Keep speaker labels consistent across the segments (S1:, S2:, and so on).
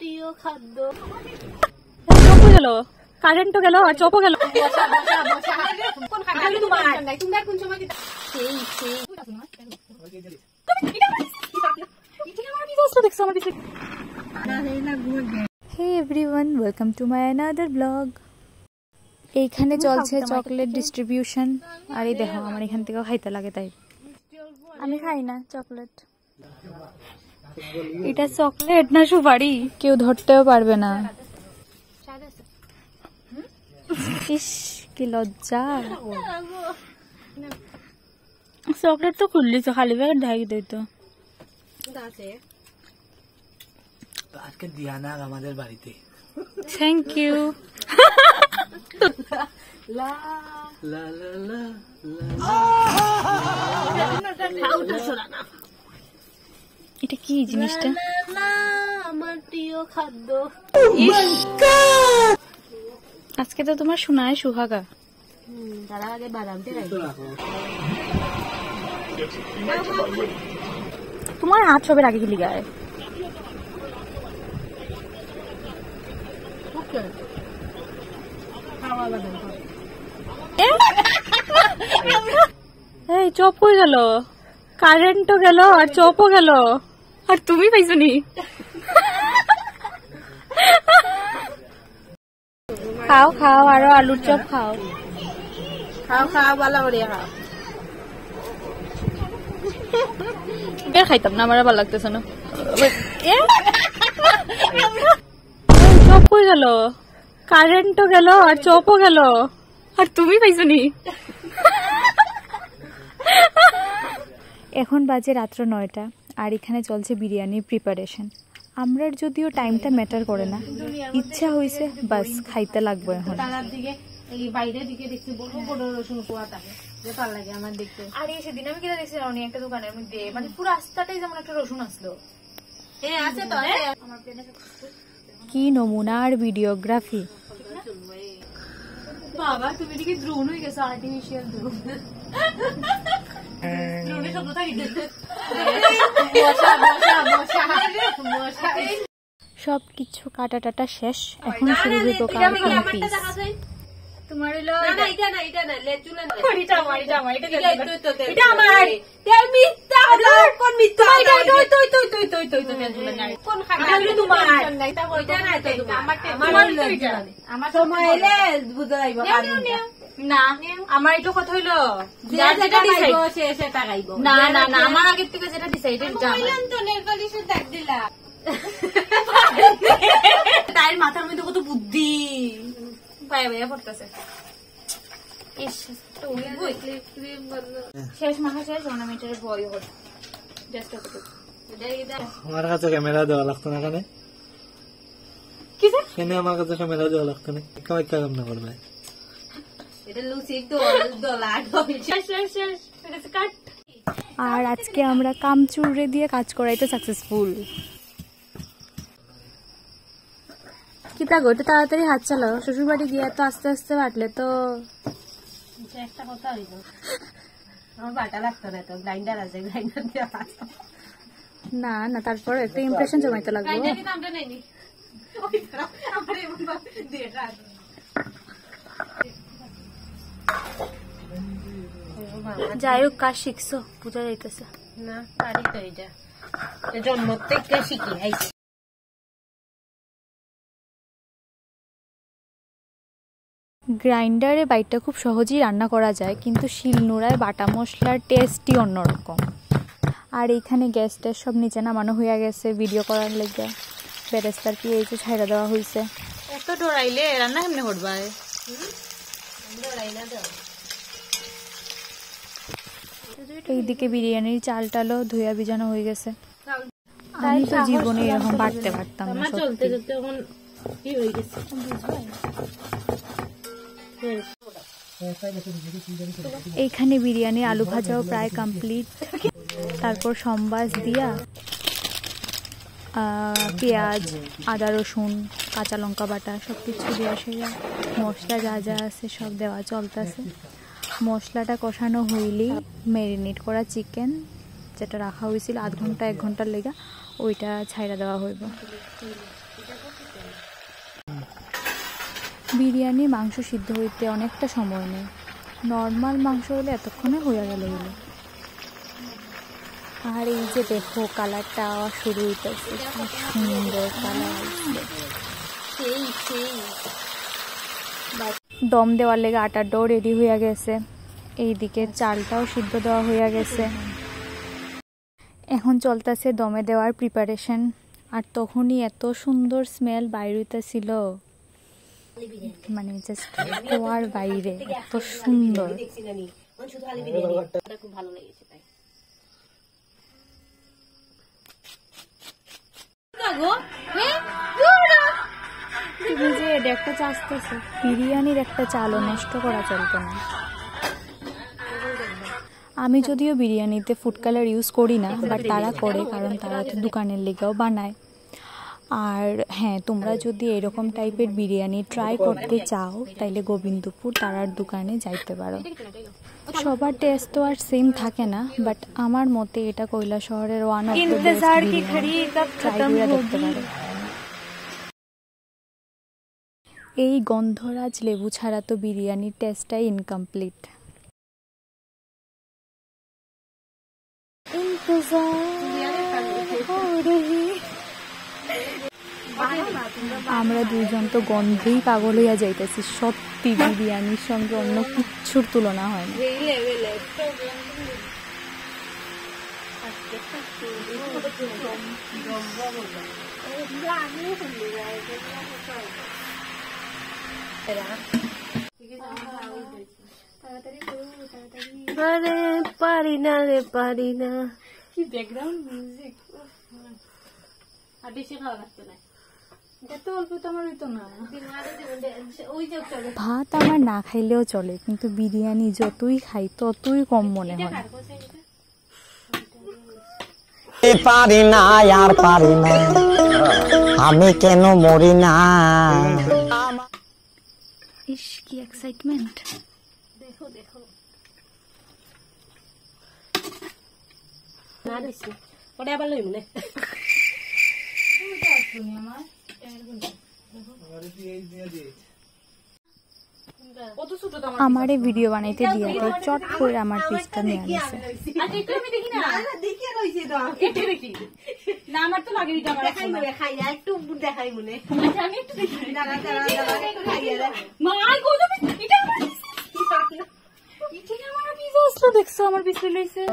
S1: প্রিয় খাদ্য।
S2: চপও গেল, কারেন্টও গেল, আর চপও গেল। Hey everyone, welcome to my another vlog. এইখানে চলছে চকলেট ডিস্ট্রিবিউশন। আর এই দেখো আমার এখান থেকেও খাইতে লাগে, তাই আমি খাই না চকলেট। এটা চকলেট না সুপারি, কেউ ধরতেও পারবে না। ইস কি লজ্জা। চকলেট তো খুললিছ, খালি প্যাকেট ঢাকি দিত।
S3: আজকে দিয়া না আমাদের বাড়িতে।
S2: Thank you. এটা কি জিনিসটা?
S1: আমার প্রিয় খাদ্য।
S2: আজকে তো তোমার শোনায় সুহাগা।
S1: তারা আগে বাদামতে
S2: তোমার হাত সবের আগে গেলি গায়ে। এই চপ হয়ে গেল, কারেন্টও গেল, আর চপও গেল, আর তুমি পাইছো নি। খাও খাও, আরো আলুর চপ খাও।
S1: খাও খাও ভালো করে খাও।
S2: বের খাইতাম না, আমার ভালো লাগতেছে না। চপ হয়ে গেল, কারেন্টও গেল, আর চপও গেল, আর তুমি পাইছো নি। এখন বাজে রাত্র 9টা, আর এখানে চলছে বিরিয়ানির প্রিপারেশন। আমরার যদিও টাইমটা ম্যাটার করে না, ইচ্ছা হয়েছে বাস খাইতে লাগবে এখন।
S1: এই বাইরের দিকে দেখছি বড় বড় রসুন পোয়া থাকে, যে ভালো লাগে আমার দেখতে।
S2: আর এই সেদিন আমি কিনা দেখছি অনেক একটা দোকানের মধ্যে, মানে পুরো রাস্তাটাই যেমন একটা রসুন আসলো।
S1: হ্যাঁ আছে তো।
S2: কি নমুনার ভিডিওগ্রাফি।
S1: বাবা তুমি দিকে দ্রোণ হয়ে গেছো, আর্টিফিশিয়াল দ্রোণ।
S2: সবকিছু কাটা টাটা শেষ, এখন শুরু হইব কার কোন পিস।
S1: তোমার হলো না এটা না, এটা না লেচু না,
S2: এটা আমার, এটা আমার, এটা
S1: এটা আমার। তেল মিথ্যা কথা, কোন মিথ্যা? কোন খাবার হলো তোমার? এটা ওইটা না, এটা তোমার। আমার এটা, আমার সময় এলে বুঝা যাইব।
S2: না আমার এটা কথা হইলো,
S1: যেটা খাইবো সে সেটা খাইবো।
S2: না না না, আমার আগের থেকে যেটা ডিসাইড এটা
S1: বললাম তো নেলপালিশে দাগ দিলা।
S2: তার মাথার মধ্যে কত বুদ্ধি, পায়ে পায়ে পড়তেছে। শেষ মাথা শেষ, অর্নামেন্টের বই হল।
S3: আমার কাছে ক্যামেরা দেওয়া লাগতো না, কেন কেন আমার কাছে ক্যামেরা দেওয়া লাগতো না? একা কাম না করবে।
S2: আর আজকে আমরা কামচুরে দিয়ে কাজ করাইতে সাকসেসফুল। কিতা গো, তাড়াতাড়ি হাত চালাও, শ্বশুর বাড়ি গিয়ে তো আস্তে আস্তে বাটলে তো।
S1: একটা কথা হইব, আমার বাটা লাগতো না, তো গ্রাইন্ডার আছে, গ্রাইন্ডার দিয়ে
S2: না না, তারপর একটা ইমপ্রেশন জমাইতে লাগবে। যাই হোক, কাজ শিখছো, পূজা যাইতেছে
S1: না, পারি তো। এটা জন্ম থেকে শিখি আইছি।
S2: গ্রাইন্ডারে বাইটটা খুব সহজেই রান্না করা যায়, কিন্তু শিলনোড়ায় বাটা মশলার টেস্টই অন্যরকম। আর এইখানে গ্যাস ট্যাস সব নিচে নামানো হয়ে গেছে ভিডিও করার লেগে। বেরেস্তার কি এই যে ছাইড়া দেওয়া হয়েছে। এত ডরাইলে রান্না কেমনে করবা? এইদিকে বিরিয়ানির চাল টালও ধুয়া ভিজানো হয়ে গেছে। আমি তো জীবনে এরকম বাটতে পারতাম না।
S1: চলতে চলতে এখন কি হয়ে গেছে।
S2: এইখানে বিরিয়ানি আলু ভাজাও প্রায় কমপ্লিট। তারপর সম্বাস দিয়া পেঁয়াজ, আদা, রসুন, কাঁচা লঙ্কা বাটা সবকিছু দেওয়া সেরা মশলা যা যা আছে সব দেওয়া চলতেছে। মশলাটা কষানো হইলেই ম্যারিনেট করা চিকেন যেটা রাখা হয়েছিল 1 ঘন্টার লেগে, ওইটা ছাইড়া দেওয়া হইব। বিরিয়ানি মাংস সিদ্ধ হইতে অনেকটা সময় নেই, নর্মাল মাংস হলে এতক্ষণে হয়ে গেল হইল। আর এই যে দেখো কালারটা শুরু হইতেছে, খুব সুন্দর কালার। দম দেওয়ার লেগে আটার ডো রেডি হয়ে গেছে, এইদিকে চালটাও সিদ্ধ দেওয়া হয়ে গেছে। এখন চলতেছে দমে দেওয়ার প্রিপারেশন। আর তখনই এত সুন্দর স্মেল বাইরে হইতেছিল, মানে জাস্ট কোয়ার বাইরে এত সুন্দর। তুমি যে একটা চাষতেছো, বিরিয়ানির একটা চালও নষ্ট করা চলতো না। আমি যদিও বিরিয়ানিতে ফুড কালার ইউজ করি না, বাট তারা করে, কারণ তারা তো দোকানের লেগেও বানায়। আর হ্যাঁ, তোমরা যদি এরকম টাইপের বিরিয়ানি ট্রাই করতে চাও তাইলে গোবিন্দপুর তারার দোকানে যাইতে পারো। সবার টেস্ট তো আর সেম থাকে না, বাট আমার মতে এটা কৈলাসহরের one of the best biryani, try করে দেখতে পারো। এই গন্ধরাজ লেবু ছাড়া তো বিরিয়ানির টেস্টটাই ইনকমপ্লিট। আমরা দুজন তো গন্ধেই পাগল হইয়া যাইতেছি। সত্যি বিরিয়ানির সঙ্গে অন্য কিচ্ছুর তুলনা হয় না।
S1: আরে পারি না রে, পারি না। কি ব্যাকগ্রাউন্ড মিউজিক! আর বেশি খাওয়া লাগতো না, এত অল্প তো আমার হইতো না।
S2: ভাত আমার না খাইলেও চলে, কিন্তু বিরিয়ানি যতই খাই ততই কম মনে হয়।
S4: পারি না আর পারি না, আমি কেন মরি না।
S2: ইস কি এক্সাইটমেন্ট!
S1: দেখো দেখো না দিছি ওটা আবার লই মনে
S2: আমারে ভিডিও বানাইতে দিয়ে চট করে আমার পিসটা নিয়ে আনছে। দেখছো আমার পিছনে লইছে।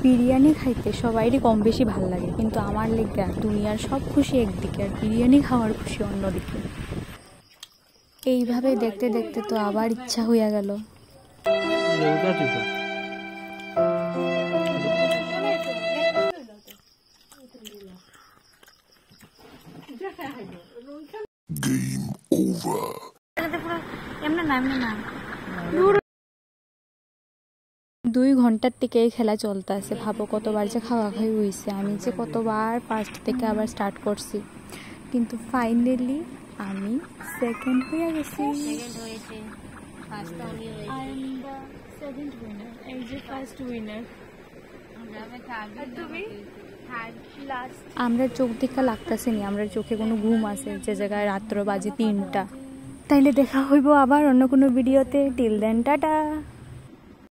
S2: বিরিয়ানি খাইতে সবাইরই কম বেশি ভাল লাগে, কিন্তু আমার লেগে দুনিয়ার সব খুশি একদিকে আর বিরিয়ানি খাওয়ার খুশি অন্যদিকে। এইভাবে দেখতে দেখতে তো আবার ইচ্ছা হইয়া গেল। দুই ঘন্টার থেকে এই খেলা চলতে আছে। ভাবো কতবার যে খাওয়া খাই হয়েছে, আমি যে কতবার ফার্স্ট থেকে আবার স্টার্ট করছি, কিন্তু ফাইনালি আমি সেকেন্ড হয়ে গেছি। আমরা চোখ দেখা লাগতেছে নি, আমরা চোখে কোনো ঘুম আছে যে জায়গায় রাত্র বাজে 3টা। তাইলে দেখা হইব আবার অন্য কোনো ভিডিওতে। Till then tata.